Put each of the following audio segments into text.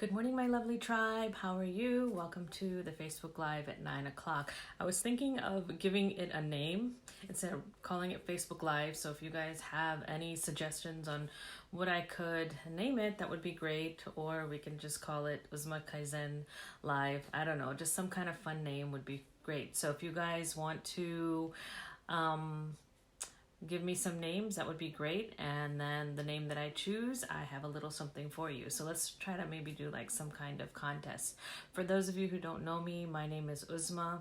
Good morning, my lovely tribe. How are you? Welcome to the Facebook Live at 9 o'clock. I was thinking of giving it a name instead of calling it Facebook Live. So if you guys have any suggestions on what I could name it, that would be great. Or we can just call it Uzma Kaizen Live. I don't know, just some kind of fun name would be great. So if you guys want to give me some names, that would be great. And then the name that I choose, I have a little something for you. So let's try to maybe do like some kind of contest. For those of you who don't know me, my name is Uzma,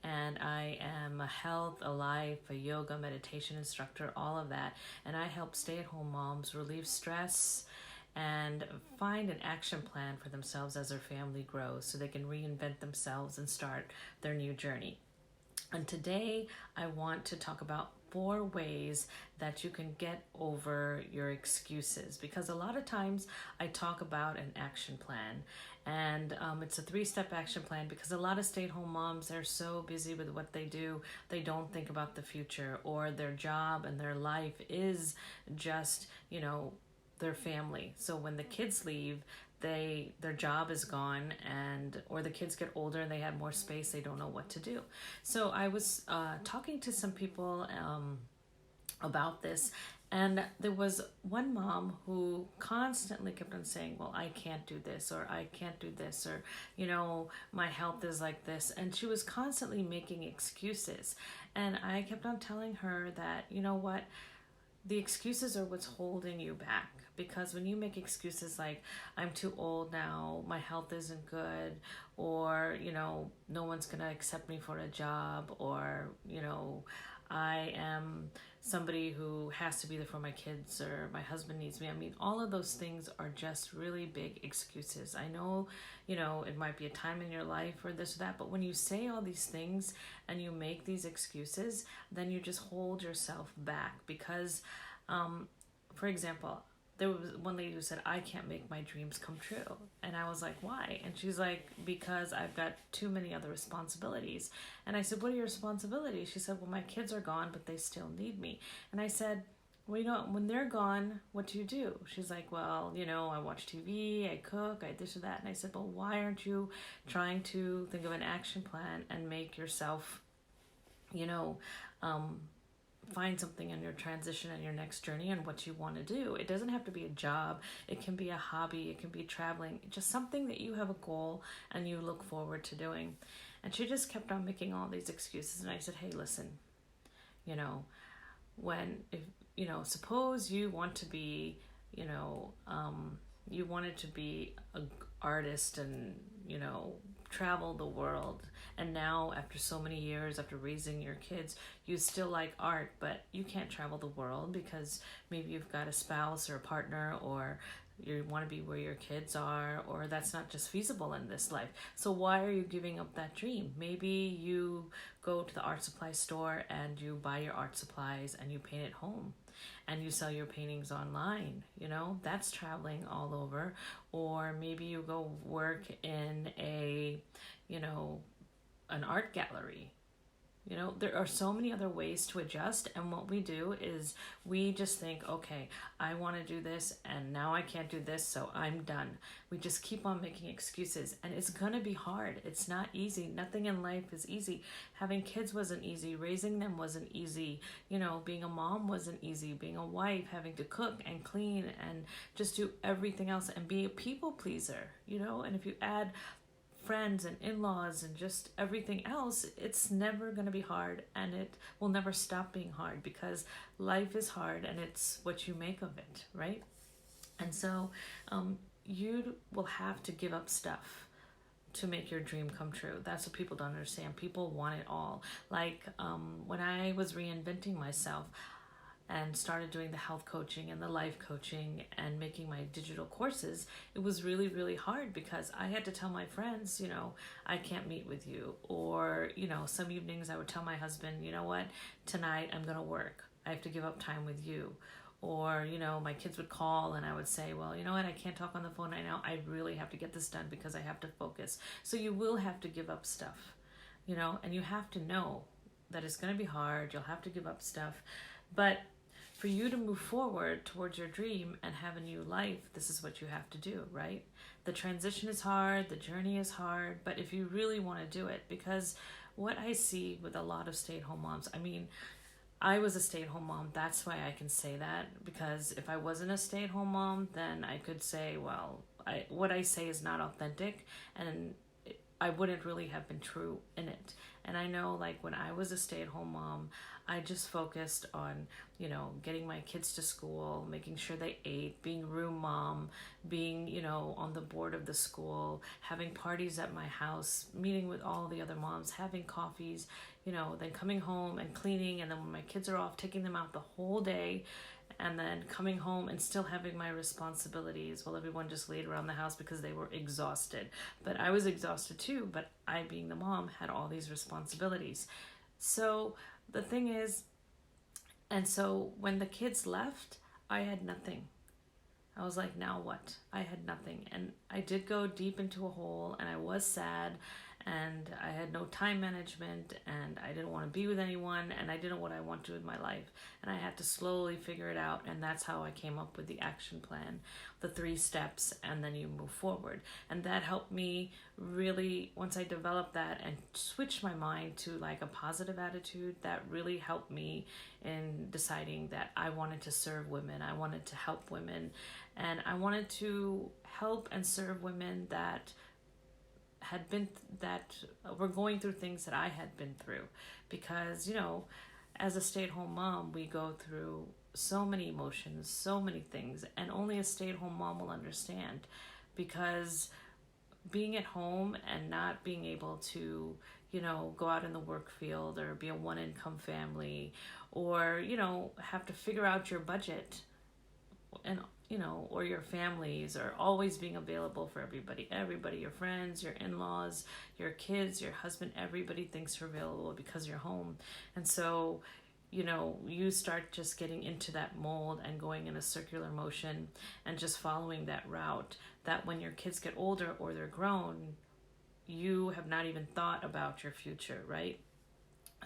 and I am a health, a life, a yoga, meditation instructor, all of that. And I help stay-at-home moms relieve stress and find an action plan for themselves as their family grows so they can reinvent themselves and start their new journey. And today I want to talk about 4 ways that you can get over your excuses, because a lot of times I talk about an action plan, and it's a 3-step action plan because a lot of stay-at-home moms, they're so busy with what they do, they don't think about the future, or their job and their life is just, their family. So when the kids leave, their job is gone, and or the kids get older and they have more space, they don't know what to do. So I was talking to some people about this, and there was one mom who constantly kept on saying, well, I can't do this, or I can't do this, or my health is like this, and she was constantly making excuses. And I kept on telling her that, what, the excuses are what's holding you back. Because when you make excuses like, I'm too old now, my health isn't good, or, no one's going to accept me for a job, or, I am somebody who has to be there for my kids, or my husband needs me. I mean, all of those things are just really big excuses. I know, it might be a time in your life or this or that, but when you say all these things and you make these excuses, then you just hold yourself back. Because, for example, there was one lady who said, I can't make my dreams come true. And I was like, why? And she's like, because I've got too many other responsibilities. And I said, what are your responsibilities? She said, well, my kids are gone, but they still need me. And I said, well, when they're gone, what do you do? She's like, well, I watch TV, I cook, I this or that. And I said, well, why aren't you trying to think of an action plan and make yourself, find something in your transition and your next journey and what you want to do. It doesn't have to be a job. It can be a hobby. It can be traveling. Just something that you have a goal and you look forward to doing. And she just kept on making all these excuses. And I said, hey, listen, suppose you want to be, you wanted to be an artist and, travel the world. And now, after so many years, after raising your kids, you still like art, but you can't travel the world because maybe you've got a spouse or a partner, or you want to be where your kids are, or that's not just feasible in this life. So why are you giving up that dream? Maybe you go to the art supply store and you buy your art supplies and you paint at home and you sell your paintings online. That's traveling all over. Or maybe you go work in an art gallery. There are so many other ways to adjust, and what we do is we just think, okay, I want to do this, and now I can't do this, so I'm done. We just keep on making excuses, and it's going to be hard. It's not easy. Nothing in life is easy. Having kids wasn't easy. Raising them wasn't easy. Being a mom wasn't easy. Being a wife, having to cook and clean and just do everything else and be a people pleaser, and if you add friends and in-laws and just everything else, it's never going to be hard, and it will never stop being hard, because life is hard and it's what you make of it, right? And so you will have to give up stuff to make your dream come true. That's what people don't understand. People want it all. Like when I was reinventing myself and started doing the health coaching and the life coaching and making my digital courses, it was really, really hard because I had to tell my friends, I can't meet with you. Or, some evenings I would tell my husband, what, tonight I'm going to work. I have to give up time with you. Or, my kids would call and I would say, well, what, I can't talk on the phone right now. I really have to get this done because I have to focus. So you will have to give up stuff, and you have to know that it's going to be hard. You'll have to give up stuff. But for you to move forward towards your dream and have a new life, this is what you have to do, right? The transition is hard, the journey is hard, but if you really want to do it, because what I see with a lot of stay-at-home moms, I mean, I was a stay-at-home mom. That's why I can say that, because if I wasn't a stay-at-home mom, then I could say, well, what I say is not authentic, and I wouldn't really have been true in it. And I know, like, when I was a stay-at-home mom, I just focused on, getting my kids to school, making sure they ate, being room mom, being, on the board of the school, having parties at my house, meeting with all the other moms, having coffees, then coming home and cleaning. And then when my kids are off, taking them out the whole day, and then coming home and still having my responsibilities while everyone just laid around the house because they were exhausted. But I was exhausted too, but I, being the mom, had all these responsibilities. So the thing is, and so when the kids left, I had nothing. I was like, now what? I had nothing. And I did go deep into a hole, and I was sad, and I had no time management, and I didn't want to be with anyone, and I didn't know what I wanted with my life. And I had to slowly figure it out, and that's how I came up with the action plan, the 3 steps, and then you move forward. And that helped me really, once I developed that and switched my mind to like a positive attitude, that really helped me in deciding that I wanted to serve women. I wanted to help women, and I wanted to help and serve women that were going through things that I had been through. Because, as a stay-at-home mom, we go through so many emotions, so many things, and only a stay-at-home mom will understand. Because being at home and not being able to, go out in the work field, or be a one-income family, or, have to figure out your budget, and or your families, or always being available for everybody, your friends, your in-laws, your kids, your husband, everybody thinks you're available because you're home. And so, you start just getting into that mold and going in a circular motion and just following that route, that when your kids get older or they're grown, you have not even thought about your future, right?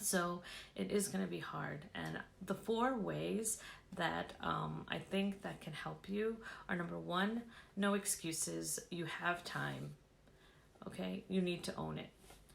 So it is going to be hard. And the 4 ways that I think that can help you are: number 1, no excuses. You have time. Okay? You need to own it.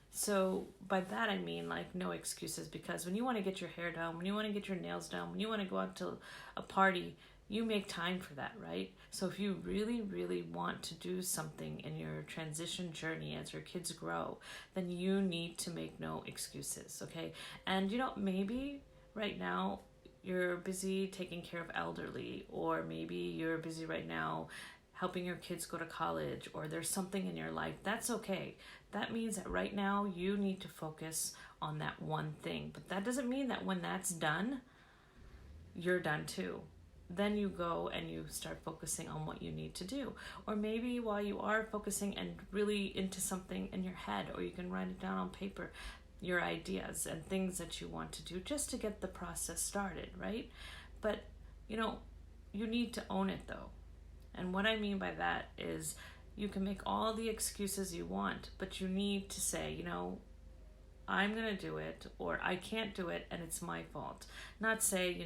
So by that I mean, like, no excuses, because when you want to get your hair done, when you want to get your nails done, when you want to go out to a party, you make time for that, right? So if you really, really want to do something in your transition journey as your kids grow, then you need to make no excuses, okay? And, maybe right now you're busy taking care of elderly, or maybe you're busy right now helping your kids go to college, or there's something in your life. That's okay. That means that right now you need to focus on that one thing. But that doesn't mean that when that's done, you're done too. Then you go and you start focusing on what you need to do. Or maybe while you are focusing and really into something in your head, or you can write it down on paper, your ideas and things that you want to do, just to get the process started, right? But, you need to own it though. And what I mean by that is, you can make all the excuses you want, but you need to say, I'm going to do it, or I can't do it and it's my fault. Not say,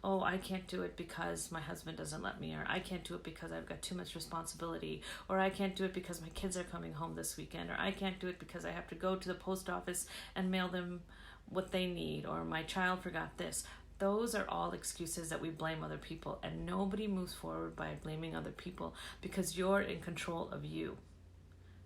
oh, I can't do it because my husband doesn't let me, or I can't do it because I've got too much responsibility, or I can't do it because my kids are coming home this weekend, or I can't do it because I have to go to the post office and mail them what they need, or my child forgot this. Those are all excuses that we blame other people, and nobody moves forward by blaming other people, because you're in control of you.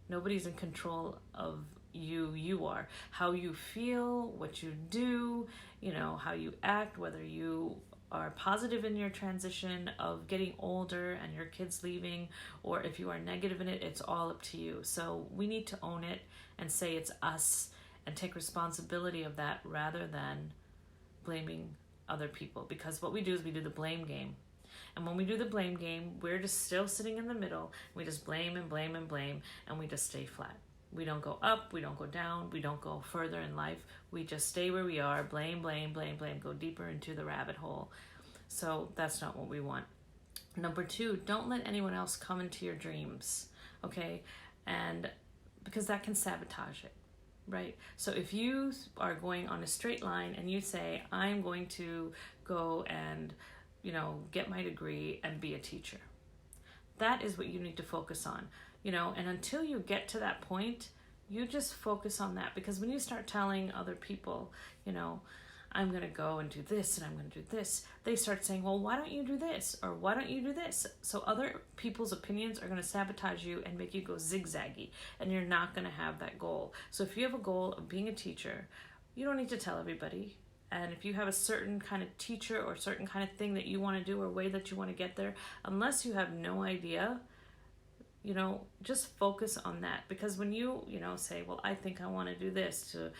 Nobody's in control of you. You are. How you feel, what you do, how you act, whether you are positive in your transition of getting older and your kids leaving, or if you are negative in it, it's all up to you. So we need to own it and say it's us and take responsibility of that, rather than blaming other people. Because what we do is we do the blame game. And when we do the blame game, we're just still sitting in the middle. We just blame and blame and blame, and we just stay flat. We don't go up, we don't go down, we don't go further in life. We just stay where we are, blame, blame, blame, blame, go deeper into the rabbit hole. So that's not what we want. Number 2, don't let anyone else come into your dreams, okay? And because that can sabotage it, right? So if you are going on a straight line and you say, I'm going to go and, get my degree and be a teacher, that is what you need to focus on. and until you get to that point, you just focus on that. Because when you start telling other people, I'm going to go and do this and I'm going to do this, they start saying, well, why don't you do this? Or why don't you do this? So other people's opinions are going to sabotage you and make you go zigzaggy, and you're not going to have that goal. So if you have a goal of being a teacher, you don't need to tell everybody. And if you have a certain kind of teacher or certain kind of thing that you want to do or way that you want to get there, unless you have no idea, just focus on that. Because when you, say, well, I think I want to do this to,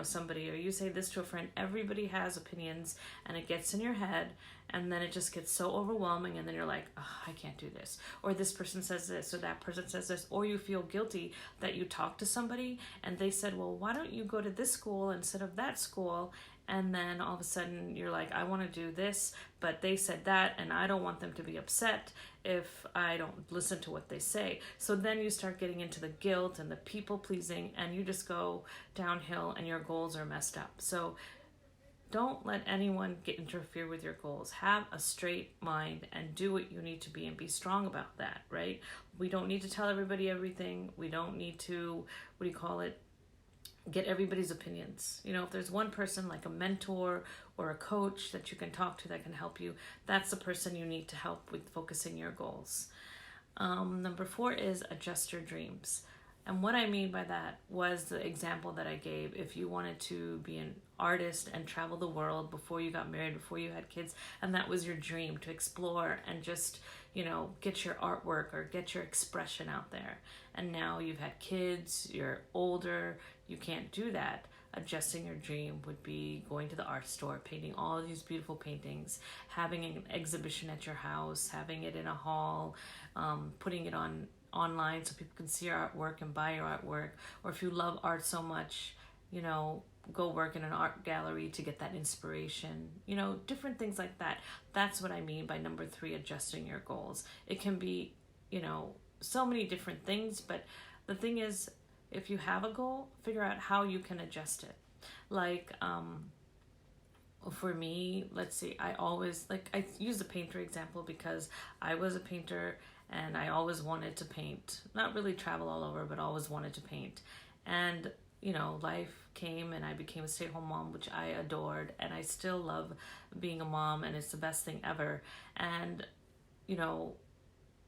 somebody, or you say this to a friend, everybody has opinions, and it gets in your head, and then it just gets so overwhelming, and then you're like, oh, I can't do this. Or this person says this, or that person says this, or you feel guilty that you talked to somebody and they said, well, why don't you go to this school instead of that school? And then all of a sudden you're like, I want to do this, but they said that, and I don't want them to be upset if I don't listen to what they say. So then you start getting into the guilt and the people pleasing, and you just go downhill and your goals are messed up. So don't let anyone interfere with your goals. Have a straight mind and do what you need to be, and be strong about that, right? We don't need to tell everybody everything. We don't need to, get everybody's opinions. If there's one person like a mentor or a coach that you can talk to that can help you, that's the person you need to help with focusing your goals. Number 4 is adjust your dreams. And what I mean by that was the example that I gave. If you wanted to be an artist and travel the world before you got married, before you had kids, and that was your dream, to explore and just, get your artwork or get your expression out there. And now you've had kids, you're older, you can't do that. Adjusting your dream would be going to the art store, painting all of these beautiful paintings, having an exhibition at your house, having it in a hall, putting it online so people can see your artwork and buy your artwork. Or if you love art so much, go work in an art gallery to get that inspiration, different things like that. That's what I mean by number 3, adjusting your goals. It can be, so many different things, but the thing is, if you have a goal, figure out how you can adjust it. Like, for me, let's see, I use the painter example because I was a painter and I always wanted to paint, not really travel all over, but always wanted to paint. And, life came and I became a stay-at-home mom, which I adored, and I still love being a mom, and it's the best thing ever. And,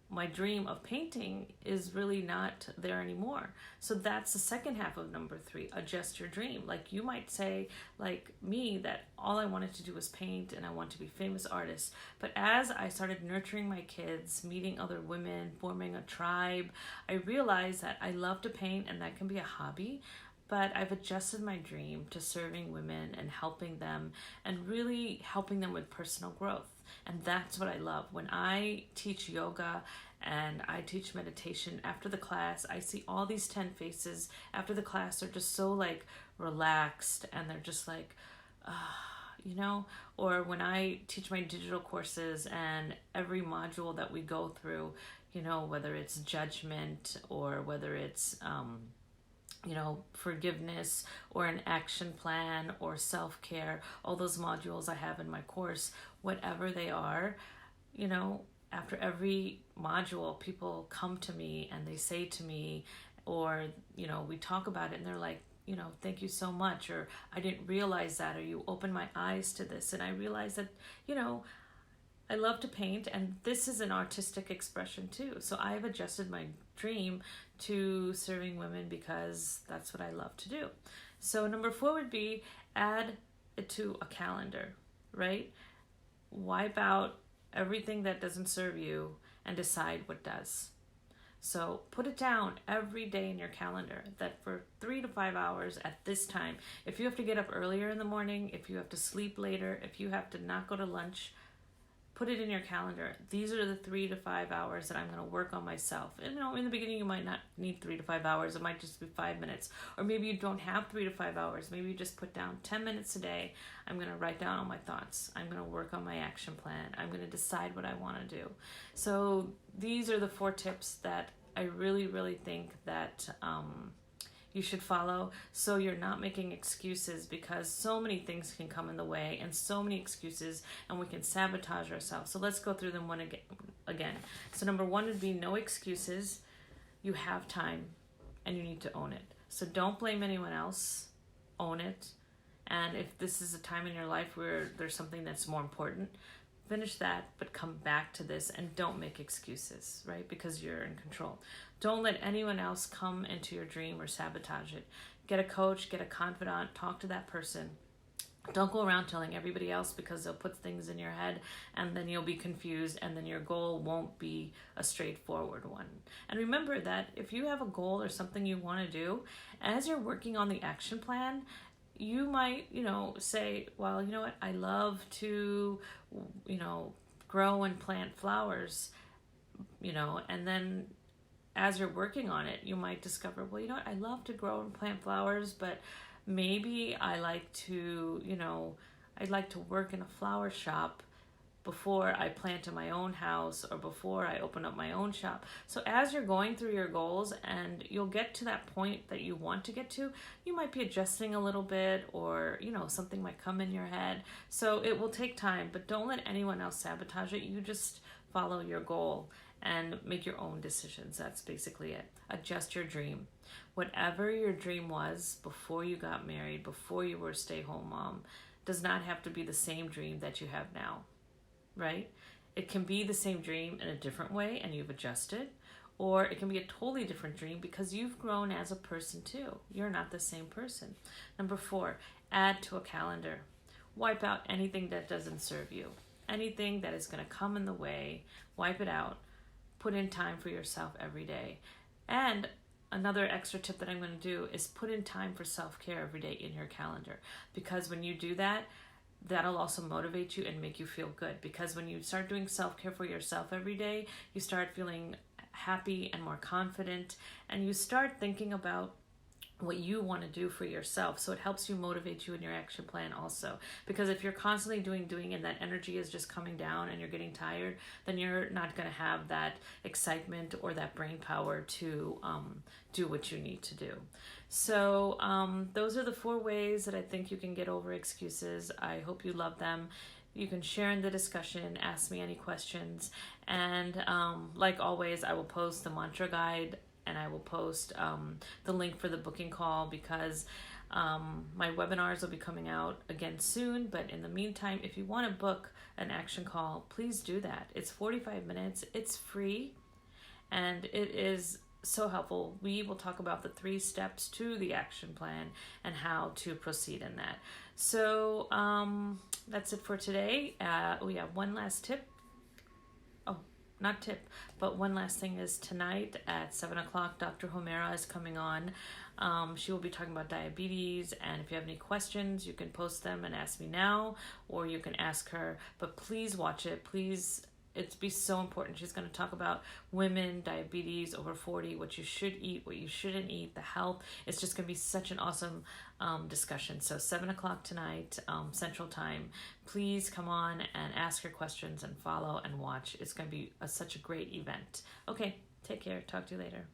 my dream of painting is really not there anymore. So that's the second half of number 3, adjust your dream. Like, you might say, like me, that all I wanted to do was paint and I want to be a famous artist. But as I started nurturing my kids, meeting other women, forming a tribe, I realized that I love to paint and that can be a hobby. But I've adjusted my dream to serving women and helping them, and really helping them with personal growth. And that's what I love. When I teach yoga and I teach meditation, after the class, I see all these 10 faces after the class. They're just so relaxed, and they're just like, or when I teach my digital courses, and every module that we go through, whether it's judgment or whether it's, forgiveness or an action plan or self-care, all those modules I have in my course, whatever they are, after every module, people come to me and they say to me, or, we talk about it and they're like, thank you so much, or I didn't realize that, or you opened my eyes to this. And I realized that, I love to paint, and this is an artistic expression too. So I've adjusted my dream to serving women because that's what I love to do. So number 4 would be add it to a calendar, right? Wipe out everything that doesn't serve you and decide what does. So put it down every day in your calendar that for 3 to 5 hours at this time, if you have to get up earlier in the morning, if you have to sleep later, if you have to not go to lunch, put it in your calendar. These are the 3 to 5 hours that I'm going to work on myself. And in the beginning, you might not need 3 to 5 hours. It might just be 5 minutes. Or maybe you don't have 3 to 5 hours. Maybe you just put down 10 minutes a day. I'm going to write down all my thoughts. I'm going to work on my action plan. I'm going to decide what I want to do. So these are the 4 tips that I really, really think that you should follow, so you're not making excuses, because so many things can come in the way and so many excuses, and we can sabotage ourselves. So let's go through them one again. So number 1 would be no excuses. you have time and you need to own it. So don't blame anyone else, own it. And if this is a time in your life where there's something that's more important, finish that, but come back to this and don't make excuses, right? Because you're in control. Don't let anyone else come into your dream or sabotage it. Get a coach, get a confidant, talk to that person. Don't go around telling everybody else, because they'll put things in your head and then you'll be confused and then your goal won't be a straightforward one. And remember that if you have a goal or something you want to do, as you're working on the action plan, you might, say, well, you know what, I love to, grow and plant flowers, and then as you're working on it, you might discover, well, you know what, I love to grow and plant flowers, but maybe I like to, I'd like to work in a flower shop before I plant in my own house or before I open up my own shop. So as you're going through your goals and you'll get to that point that you want to get to, you might be adjusting a little bit, or, something might come in your head. So it will take time, but don't let anyone else sabotage it. You just follow your goal and make your own decisions. That's basically it. Adjust your dream. Whatever your dream was before you got married, before you were a stay-home mom, does not have to be the same dream that you have now, right? It can be the same dream in a different way and you've adjusted, or it can be a totally different dream because you've grown as a person too. You're not the same person. Number 4, add to a calendar. Wipe out anything that doesn't serve you. Anything that is going to come in the way, wipe it out. Put in time for yourself every day. And another extra tip that I'm going to do is put in time for self-care every day in your calendar. Because when you do that, that'll also motivate you and make you feel good. Because when you start doing self-care for yourself every day, you start feeling happy and more confident, and you start thinking about what you want to do for yourself. So it helps you motivate you in your action plan also. Because if you're constantly doing and that energy is just coming down and you're getting tired, then you're not going to have that excitement or that brain power to do what you need to do. So those are the 4 ways that I think you can get over excuses. I hope you love them. You can share in the discussion, ask me any questions, and like always, I will post the mantra guide and I will post the link for the booking call, because my webinars will be coming out again soon. But in the meantime, if you want to book an action call, please do that. It's 45 minutes. It's free, and it is so helpful. We will talk about the 3 steps to the action plan and how to proceed in that. So that's it for today. We have one last tip. Not tip, but one last thing is tonight at 7 o'clock, Dr. Homera is coming on. She will be talking about diabetes, and if you have any questions, you can post them and ask me now, or you can ask her. But please watch it. Please, it'd be so important. She's going to talk about women, diabetes, over 40, what you should eat, what you shouldn't eat, the health. It's just going to be such an awesome discussion. So 7 o'clock tonight, Central Time. Please come on and ask your questions and follow and watch. It's going to be such a great event. Okay, take care. Talk to you later.